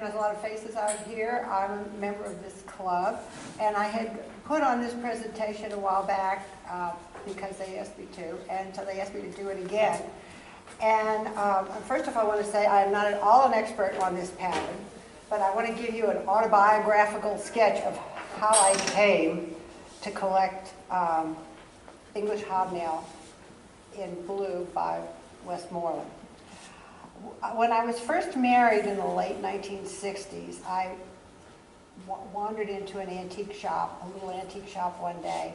recognize a lot of faces out here. I'm a member of this club, and I had put on this presentation a while back because they asked me to, and so they asked me to do it again. And first of all, I want to say I am not at all an expert on this pattern, but I want to give you an autobiographical sketch of how I came to collect English Hobnail in blue by Westmoreland. When I was first married in the late 1960s, I wandered into an antique shop, a little antique shop one day,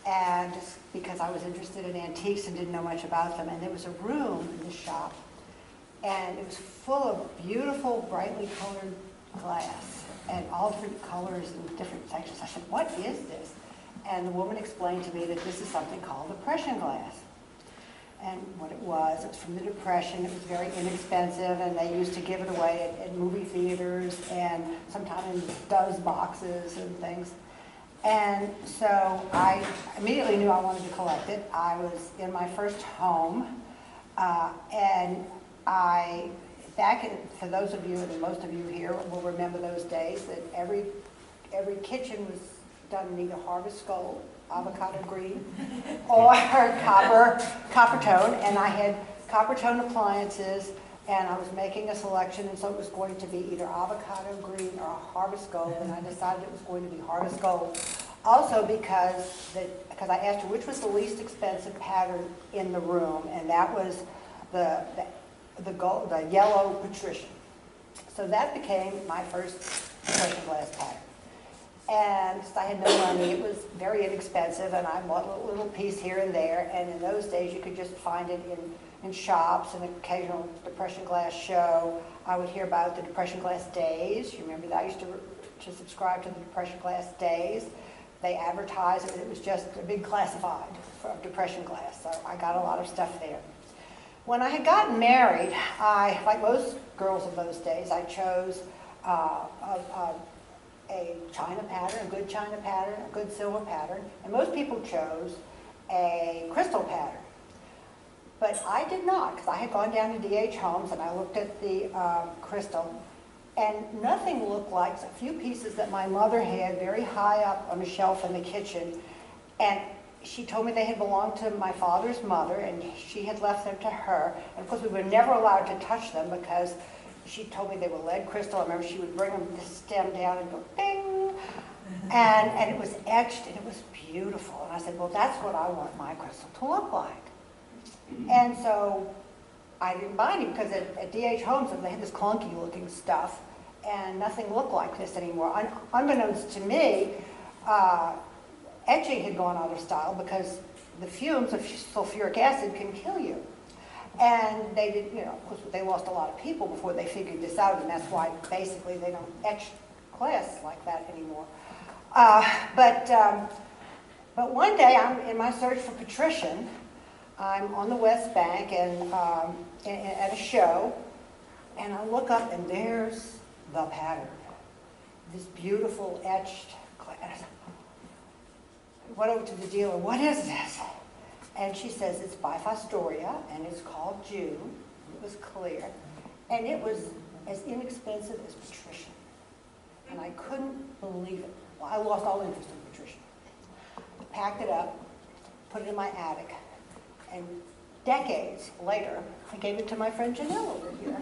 and just because I was interested in antiques and didn't know much about them, and there was a room in the shop, and it was full of beautiful, brightly colored glass, and all different colors and different sections. I said, what is this? And the woman explained to me that this is something called depression glass. And what it was from the Depression. It was very inexpensive, and they used to give it away at movie theaters and sometimes in dozen boxes and things. And so I immediately knew I wanted to collect it. I was in my first home, and for those of you, and most of you here will remember those days, that every kitchen was done in either harvest gold, avocado green, or copper tone, and I had copper tone appliances, and I was making a selection, and so it was going to be either avocado green or harvest gold, and I decided it was going to be harvest gold. Also because I asked her which was the least expensive pattern in the room, and that was the yellow patrician. So that became my first depression glass pattern. And I had no money, it was very inexpensive, and I bought a little piece here and there, and in those days you could just find it in shops, an occasional depression glass show. I would hear about the depression glass days. You remember that? I used to subscribe to the depression glass days. They advertised it, it was just a big classified for depression glass, so I got a lot of stuff there. When I had gotten married, like most girls of those days, I chose a china pattern, a good china pattern, a good silver pattern, and most people chose a crystal pattern. But I did not, because I had gone down to D.H. Holmes and I looked at the crystal, and nothing looked like a few pieces that my mother had very high up on a shelf in the kitchen, and she told me they had belonged to my father's mother, and she had left them to her, and of course we were never allowed to touch them because she told me they were lead crystal. I remember she would bring them the stem down and go ding, and it was etched and it was beautiful. And I said, well, that's what I want my crystal to look like. And so I didn't buy any because at D.H. Holmes they had this clunky looking stuff and nothing looked like this anymore. Unbeknownst to me, etching had gone out of style because the fumes of sulfuric acid can kill you. And they did, of course, they lost a lot of people before they figured this out, and that's why basically they don't etch glass like that anymore. But one day I'm in my search for patrician. I'm on the West Bank and at a show, and I look up and there's the pattern, this beautiful etched glass. I went over to the dealer, what is this? And she says, it's by Fostoria, and it's called June. It was clear. And it was as inexpensive as patrician. And I couldn't believe it. Well, I lost all interest in patrician. I packed it up, put it in my attic, and decades later, I gave it to my friend Janelle over here,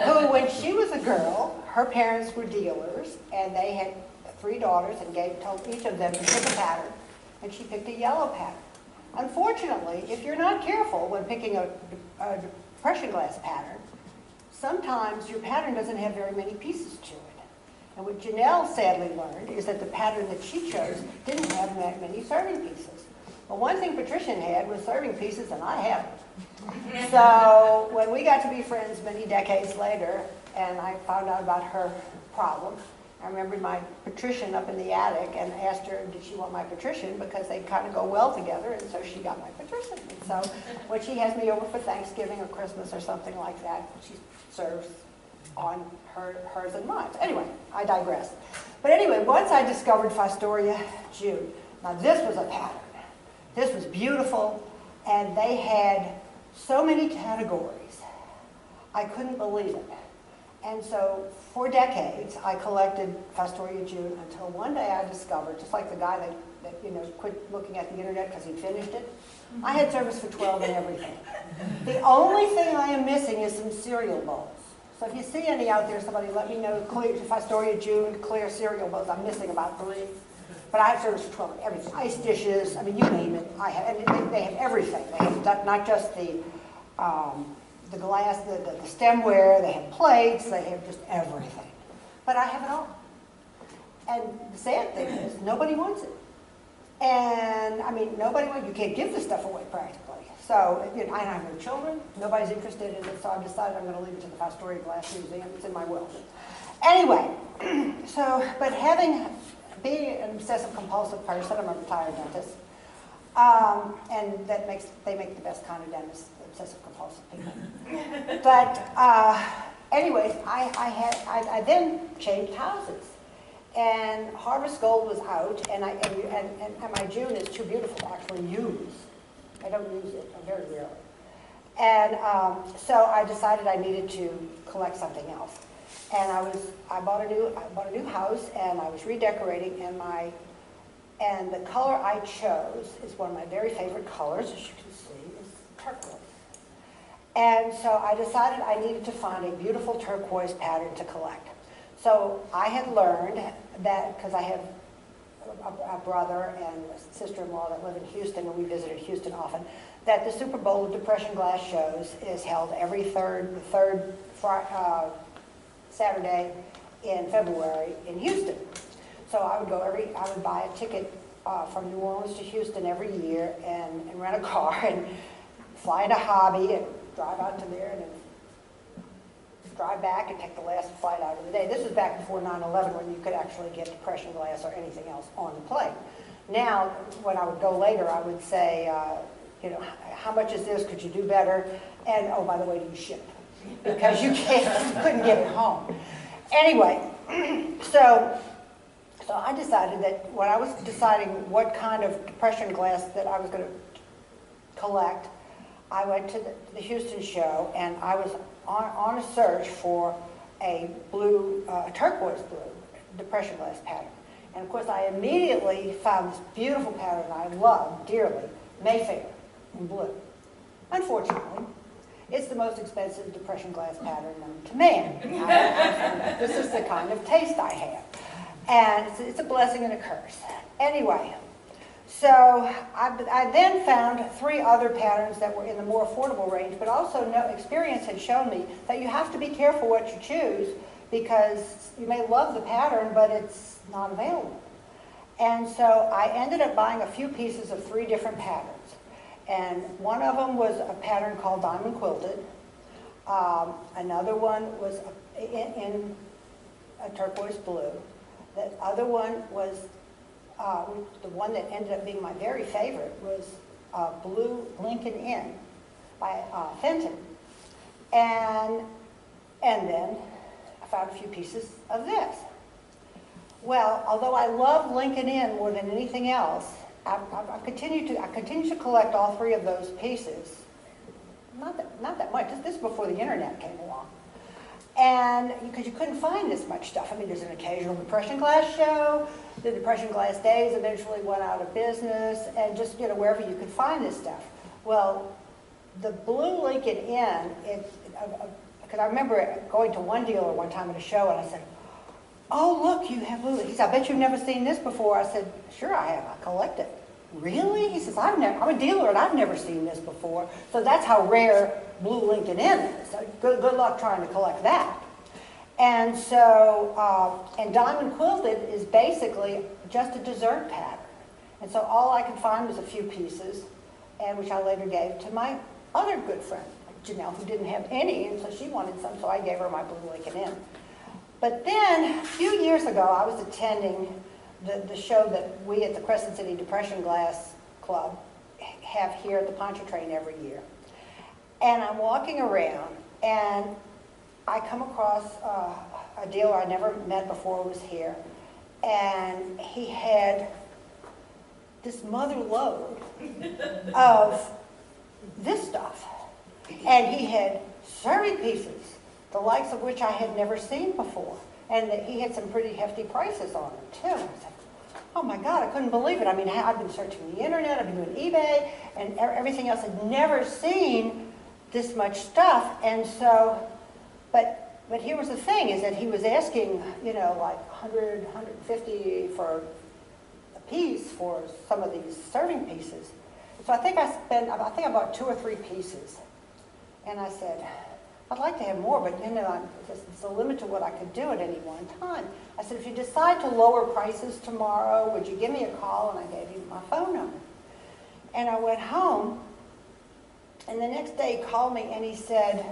who, when she was a girl, her parents were dealers, and they had 3 daughters, and told each of them to pick a pattern, and she picked a yellow pattern. Unfortunately, if you're not careful when picking a depression glass pattern, sometimes your pattern doesn't have very many pieces to it. And what Janelle sadly learned is that the pattern that she chose didn't have that many serving pieces. Well, one thing Patrician had was serving pieces, and I haven't. So when we got to be friends many decades later, and I found out about her problem, I remembered my patrician up in the attic and asked her, did she want my patrician, because they kind of go well together, and so she got my patrician. And so when she has me over for Thanksgiving or Christmas or something like that, she serves on hers and mine. So anyway, I digress. But anyway, once I discovered Fostoria June, now this was a pattern. This was beautiful, and they had so many categories. I couldn't believe it. And so for decades, I collected Fostoria June until one day I discovered, just like the guy that quit looking at the internet because he finished it, I had service for 12 and everything. The only thing I am missing is some cereal bowls. So if you see any out there, somebody let me know, Fostoria June, clear cereal bowls. I'm missing about 3. But I have service for 12 and everything. Ice dishes, I mean, you name it. I have, and they have everything. They have not just the glass, the stemware, they have plates, they have just everything. But I have it all. And the sad thing is, nobody wants it. And, I mean, you can't give this stuff away practically. So, I have no children, nobody's interested in it, so I've decided I'm going to leave it to the Fostoria Glass Museum. It's in my will. Anyway, but being an obsessive compulsive person, I'm a retired dentist, and they make the best kind of dentists, obsessive compulsive people. But anyways, I then changed houses, and Harvest Gold was out, and my June is too beautiful to actually use. I don't use it very rarely, and so I decided I needed to collect something else. And I bought a new house, and I was redecorating, and the color I chose is one of my very favorite colors, as you can see, is turquoise. And so I decided I needed to find a beautiful turquoise pattern to collect. So I had learned that, because I have a brother and a sister-in-law that live in Houston, and we visited Houston often, that the Super Bowl of Depression Glass shows is held every third Saturday in February in Houston. So I would buy a ticket from New Orleans to Houston every year and rent a car and fly into Hobby and drive out to there and then drive back and take the last flight out of the day. This was back before 9/11 when you could actually get depression glass or anything else on the plane. Now, when I would go later, I would say, how much is this? Could you do better? And, oh, by the way, do you ship? Because you couldn't get it home. Anyway, so I decided that when I was deciding what kind of depression glass that I was going to collect, I went to the Houston show, and I was on a search for a turquoise blue depression glass pattern. And of course, I immediately found this beautiful pattern I love dearly, Mayfair in blue. Unfortunately, it's the most expensive depression glass pattern known to man. This is the kind of taste I have. And it's a blessing and a curse. Anyway, so I then found 3 other patterns that were in the more affordable range, but also experience had shown me that you have to be careful what you choose, because you may love the pattern, but it's not available. And so I ended up buying a few pieces of 3 different patterns. And one of them was a pattern called Diamond Quilted. Another one was in a turquoise blue. The other one was, the one that ended up being my very favorite was Blue Lincoln Inn by Fenton. And then I found a few pieces of this. Well, although I love Lincoln Inn more than anything else, I continue to collect all 3 of those pieces. Not that much. This is before the internet came along. And because you couldn't find this much stuff. I mean, there's an occasional depression glass show. The depression glass days eventually went out of business, and just wherever you could find this stuff. Well, the Blue Lincoln Inn, because I remember going to one dealer one time at a show, and I said, "Oh, look, you have blue." He said, "I bet you've never seen this before." I said, "Sure I have. I collect it." "Really?" He says, I'm a dealer and I've never seen this before. So that's how rare Blue Lincoln Inn is. So good luck trying to collect that. And so, and Diamond Quilted is basically just a dessert pattern. And so all I could find was a few pieces, and which I later gave to my other good friend, Janelle, who didn't have any, and so she wanted some, so I gave her my Blue Lincoln Inn. But then, a few years ago, I was attending the show that we at the Crescent City Depression Glass Club have here at the Pontchartrain every year. And I'm walking around, and I come across a dealer I never met before was here, and he had this mother load of this stuff. And he had 30 pieces, the likes of which I had never seen before. And that he had some pretty hefty prices on them, too. And I said, oh my God, I couldn't believe it. I mean, I've been searching the internet, I've been doing eBay, and everything else. I'd never seen this much stuff. And so, but here was the thing, is that he was asking, you know, like 100, 150 for a piece for some of these serving pieces. So I think I bought 2 or 3 pieces. And I said, I'd like to have more, but you know, it's a limit to what I could do at any one time. I said, if you decide to lower prices tomorrow, would you give me a call? And I gave him my phone number. And I went home, and the next day he called me and he says,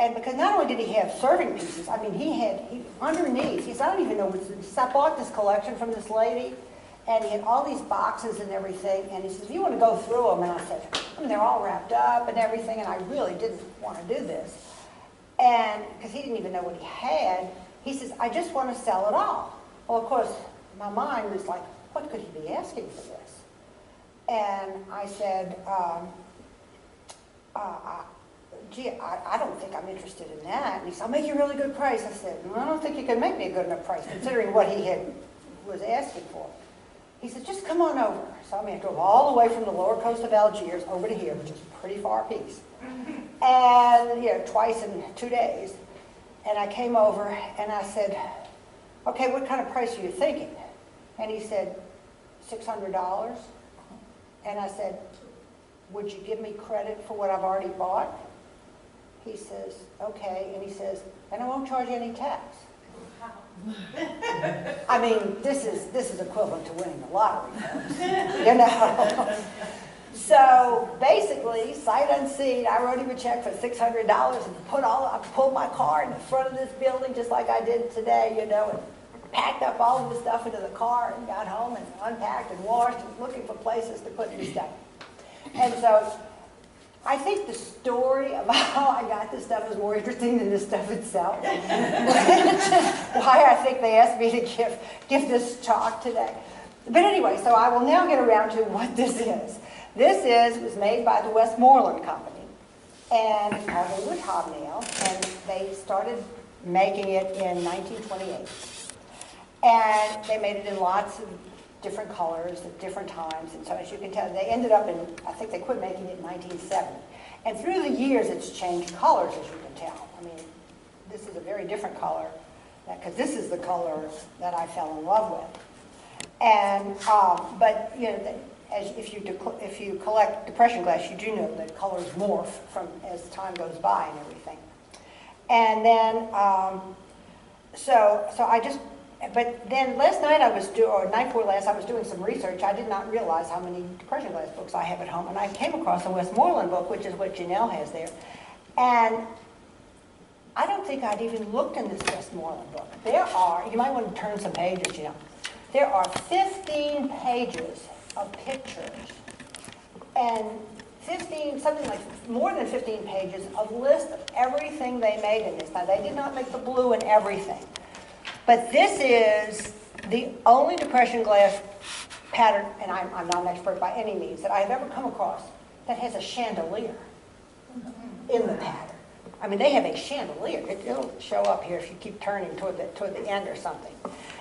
and because not only did he have serving pieces, I mean, he underneath, he said, I don't even know what this is. I bought this collection from this lady, and he had all these boxes and everything, and he says, you want to go through them? And I said, I mean, they're all wrapped up and everything, and I really didn't want to do this. And because he didn't even know what he had, he says, I just want to sell it all. Well, of course, my mind was like, what could he be asking for this? And I said, gee, I don't think I'm interested in that. And he said, I'll make you a really good price. I said, well, I don't think you can make me a good enough price, considering what he was asking for. He said, just come on over. So I drove all the way from the lower coast of Algiers over to here, which is a pretty far piece. And, you know, twice in 2 days. And I came over and I said, okay, what kind of price are you thinking? And he said, $600. And I said, would you give me credit for what I've already bought? He says, okay. And he says, and I won't charge you any tax. I mean, this is equivalent to winning the lottery, folks. You know. So basically, sight unseen, I wrote him a check for $600 and I pulled my car in the front of this building just like I did today, you know, and packed up all of the stuff into the car and got home and unpacked and washed and looking for places to put this stuff. And so I think the story about how I got this stuff is more interesting than the stuff itself. Which is why I think they asked me to give this talk today. But anyway, so I will now get around to what this is. This was made by the Westmoreland Company, and it's called a wood hobnail, and they started making it in 1928. And they made it in lots of different colors at different times, and so as you can tell, they ended up in, I think they quit making it in 1970. And through the years, it's changed colors, as you can tell. I mean, this is a very different color, because this is the color that I fell in love with. And, but, you know, if you collect depression glass, you do know that colors morph as time goes by and everything. And then, but then last night or night before last, I was doing some research. I did not realize how many depression glass books I have at home, and I came across a Westmoreland book, which is what Janelle has there. And I don't think I'd even looked in this Westmoreland book. You might want to turn some pages, Janelle. There are 15 pages of pictures, and something like more than 15 pages of list of everything they made in this. Now, they did not make the blue and everything, but this is the only depression glass pattern, and I'm not an expert by any means, that I've ever come across that has a chandelier in the pattern. I mean, they have a chandelier. It'll show up here if you keep turning toward the end or something.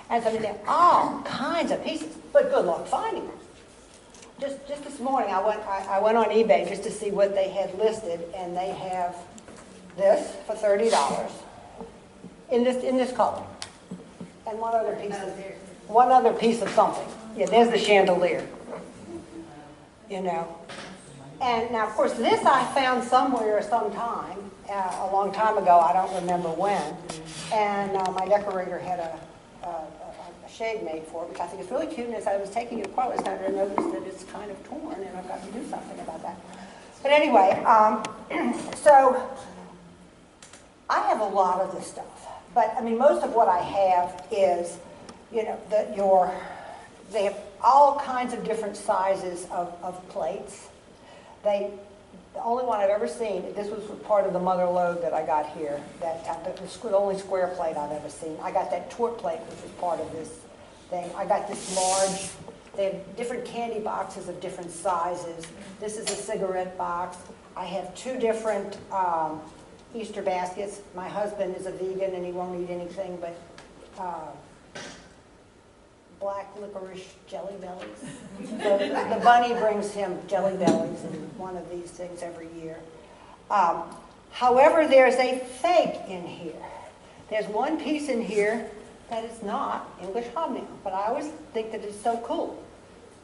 And so there are all kinds of pieces, but good luck finding them. Just this morning, I went on eBay just to see what they had listed, and they have this for $30 in this color, and one other piece of something. Yeah, there's the chandelier. You know, and now of course this I found somewhere sometime a long time ago. I don't remember when, and my decorator had a shade made for it, which I think is really cute, and as I was taking it apart last night, I noticed that it's kind of torn, and I've got to do something about that. But anyway, so I have a lot of this stuff, but I mean, most of what I have is, you know, they have all kinds of different sizes of plates. The only one I've ever seen, this was part of the mother lode that I got here, the only square plate I've ever seen. I got that Torte Plate, which is part of this thing. I got this large, they have different candy boxes of different sizes. This is a cigarette box. I have two different Easter baskets. My husband is a vegan and he won't eat anything but black licorice jelly bellies. So the bunny brings him jelly bellies and one of these things every year. However, there's a fake in here. There's one piece in here that is not English hobnail, but I always think that it's so cool.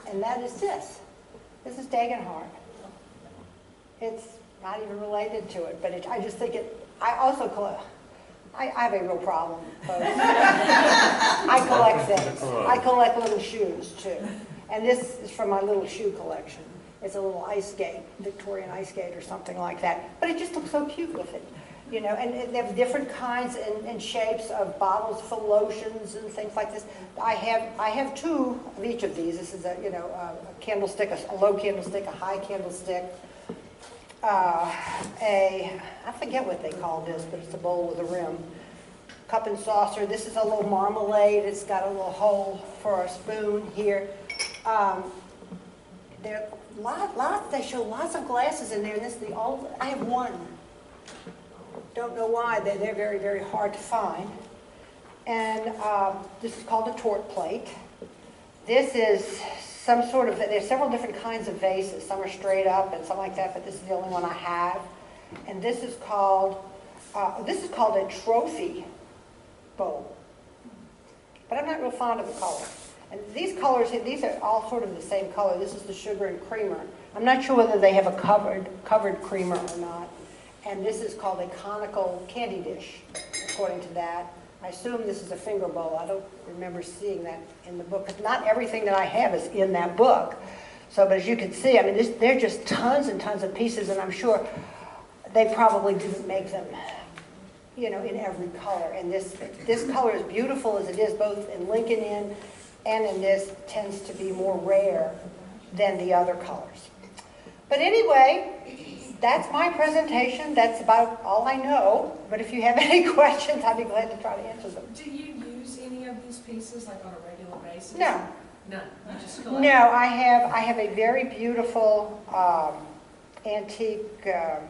And that is this. This is Dagenhart. It's not even related to it, but I just think it, I also collect, I have a real problem, folks. I collect things. I collect little shoes, too. And this is from my little shoe collection. It's a little ice skate, Victorian ice skate or something like that. But it just looks so cute with it. You know, and they have different kinds and shapes of bottles for lotions and things like this. I have two of each of these. This is a candlestick, a low candlestick, a high candlestick. I forget what they call this, but it's a bowl with a rim. Cup and saucer. This is a little marmalade. It's got a little hole for a spoon here. There they show lots of glasses in there. And this is I have one. Don't know why. They're very, very hard to find. And this is called a Torte Plate. This is some sort of, there's several different kinds of vases. Some are straight up and some like that, but this is the only one I have. And this is called a trophy bowl. But I'm not real fond of the color. And these colors, these are all sort of the same color. This is the sugar and creamer. I'm not sure whether they have a covered creamer or not. And this is called a conical candy dish, according to that. I assume this is a finger bowl. I don't remember seeing that in the book. Not everything that I have is in that book. So, but as you can see, I mean, there are just tons and tons of pieces, and I'm sure they probably didn't make them, you know, in every color. And this color, as beautiful as it is, both in Lincoln Inn and in this, tends to be more rare than the other colors. But anyway, that's my presentation. That's about all I know. But if you have any questions, I'd be glad to try to answer them. Do you use any of these pieces like on a regular basis? No. None. You just collect? No, I have a very beautiful antique. What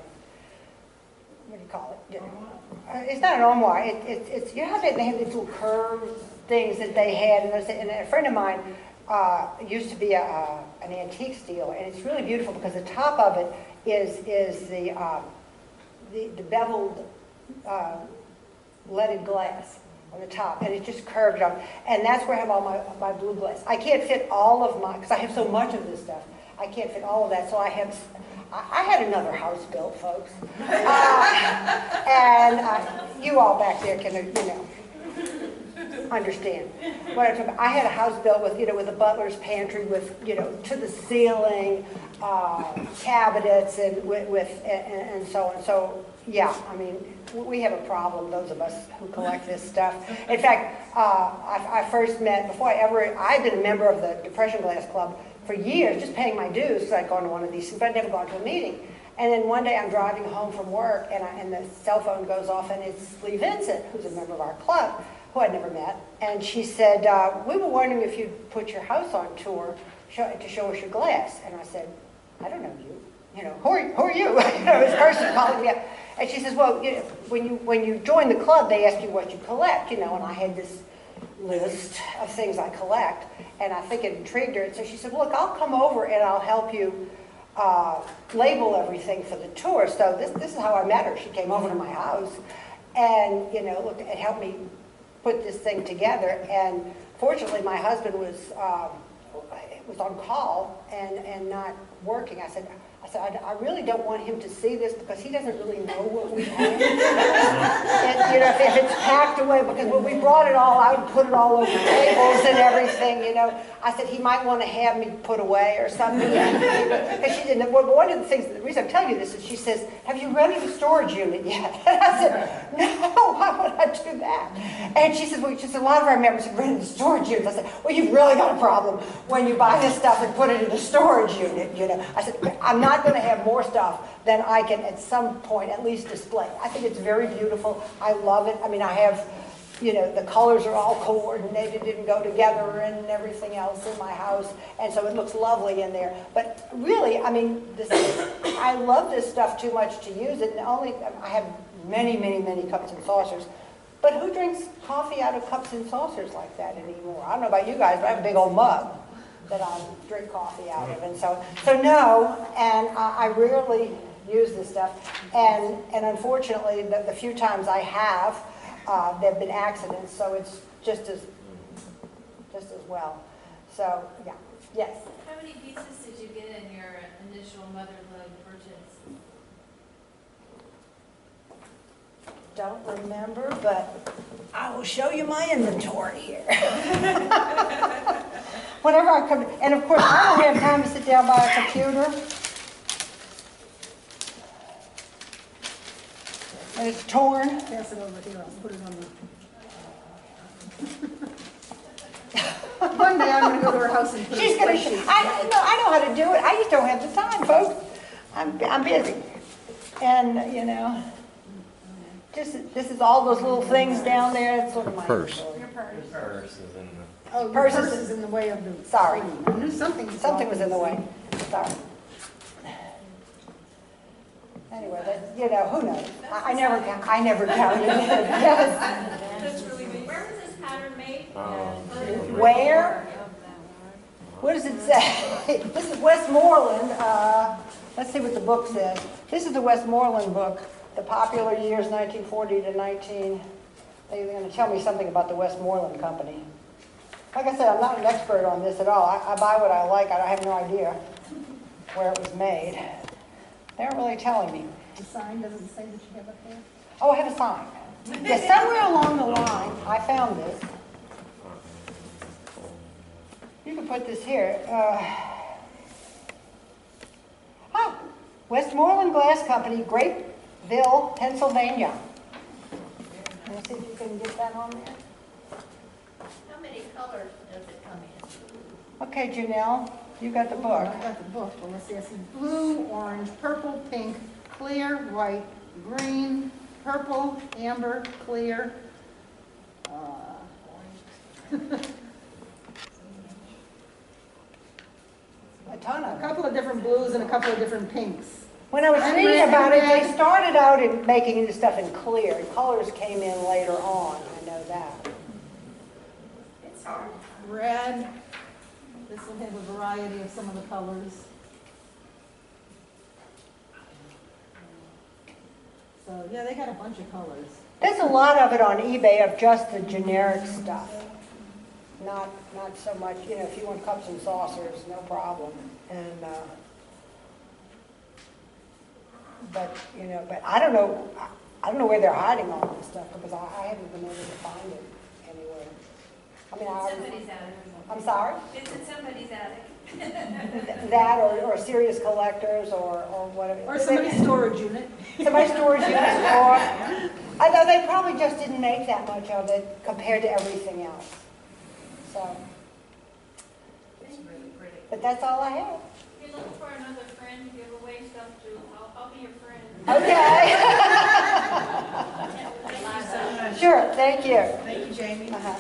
do you call it? It's not an armoire. It's you know how they have these little curved things that they had, and a friend of mine used to be an antique dealer, and it's really beautiful because the top of it is the beveled leaded glass on the top, and it's just curved up, and that's where I have all my blue glass. I can't fit all of my, because I have so much of this stuff, I can't fit all of that, so I had another house built, folks, and you all back there can, you know, understand what I'm talking about. I had a house built with, you know, with a butler's pantry with, you know, to the ceiling, cabinets and and so on. So yeah, I mean, we have a problem, those of us who collect this stuff. In fact, I first met, I'd been a member of the Depression Glass Club for years, just paying my dues because I'd gone to one of these, but I'd never gone to a meeting. And then one day I'm driving home from work and the cell phone goes off and it's Lee Vincent, who's a member of our club, who I'd never met. And she said, we were wondering if you'd put your house on tour to show us your glass. And I said, I don't know you. You know, who are you? You know, this person calling me up. And she says, well, you know, when you join the club, they ask you what you collect, you know, and I had this list of things I collect, and I think it intrigued her. And so she said, well, look, I'll come over and I'll help you label everything for the tour. So this is how I met her. She came over to my house and, you know, look, it helped me put this thing together. And fortunately, my husband was on call and not working. I said, I really don't want him to see this because he doesn't really know what we have. And, you know, if it's packed away, because when we brought it all out, put it all over tables and everything, you know, I said he might want to have me put away or something. And she didn't. Well, one of the things, the reason I'm telling you this is she says, have you rented a storage unit yet? And I said, no, why would I do that? And she says, well, just a lot of our members have rented storage units. I said, well, you've really got a problem when you buy this stuff and put it in a storage unit, you know. I said, I'm not going to have more stuff than I can at some point at least display. I think it's very beautiful. I love it. I mean, I have, you know, the colors are all coordinated and go together and everything else in my house, and so it looks lovely in there. But really, I mean, I love this stuff too much to use it, and I have many, many, many cups and saucers. But who drinks coffee out of cups and saucers like that anymore? I don't know about you guys, but I have a big old mug that I drink coffee out of. And so no, and I rarely use this stuff. And unfortunately, the few times I have, there have been accidents, so it's just as well. So, yeah, yes. How many pieces did you get in your initial mother load purchase? Don't remember, but I will show you my inventory here. Whenever I come, and of course I don't have time to sit down by a computer. And it's torn. Pass it over here, I'll put it on the. One day I'm gonna go to her house and put She's a gonna. spreadsheet. I know how to do it. I just don't have the time, folks. I'm busy, and you know, this is all those little things down there. It's sort of my Purse. inventory. Your purse. Purse is in the... Oh, your Purse purse is- is in the way of the. Sorry. I knew something Was in the way. Sorry. Anyway, who knows? I never counted it. Yes. That's really good. Where was this pattern made? Where? What does it say? This is Westmoreland. Let's see what the book says. This is the Westmoreland book, the popular years 1940 to 19. They're going to tell me something about the Westmoreland Company. Like I said, I'm not an expert on this at all. I buy what I like. I have no idea where it was made. They aren't really telling me. The sign doesn't say that you have it there? Oh, I have a sign. Yeah, somewhere along the line, I found this. You can put this here. Westmoreland Glass Company, Grapeville, Pennsylvania. Let's see if you can get that on there. How many colors does it come in? Okay, Janelle, you got the book. I got the book. Well, let's see. I see blue, orange, purple, pink, clear, white, green, purple, amber, clear. A ton of A them. couple of different blues and a couple of different pinks. When I was And reading red, about it, they red. started out in making this stuff in clear. Colors came in later on, I know that. It's hard. Red. This will have a variety of some of the colors. So, yeah, they got a bunch of colors. There's a lot of it on eBay of just the generic stuff. Not so much, if you want cups and saucers, no problem. And, but I don't know where they're hiding all this stuff because I haven't been able to find it anywhere. I mean, Somebody's attic. I'm sorry? It's in somebody's attic. That or serious collectors or whatever. Or somebody's storage unit. Somebody's storage unit, or, although they probably just didn't make that much of it compared to everything else. So, It's really pretty. but that's all I have. If you're looking for another friend to give away stuff to, I'll be your friend. Okay. Thank you so much. Sure, thank you. Thank you, Jamie. Uh-huh.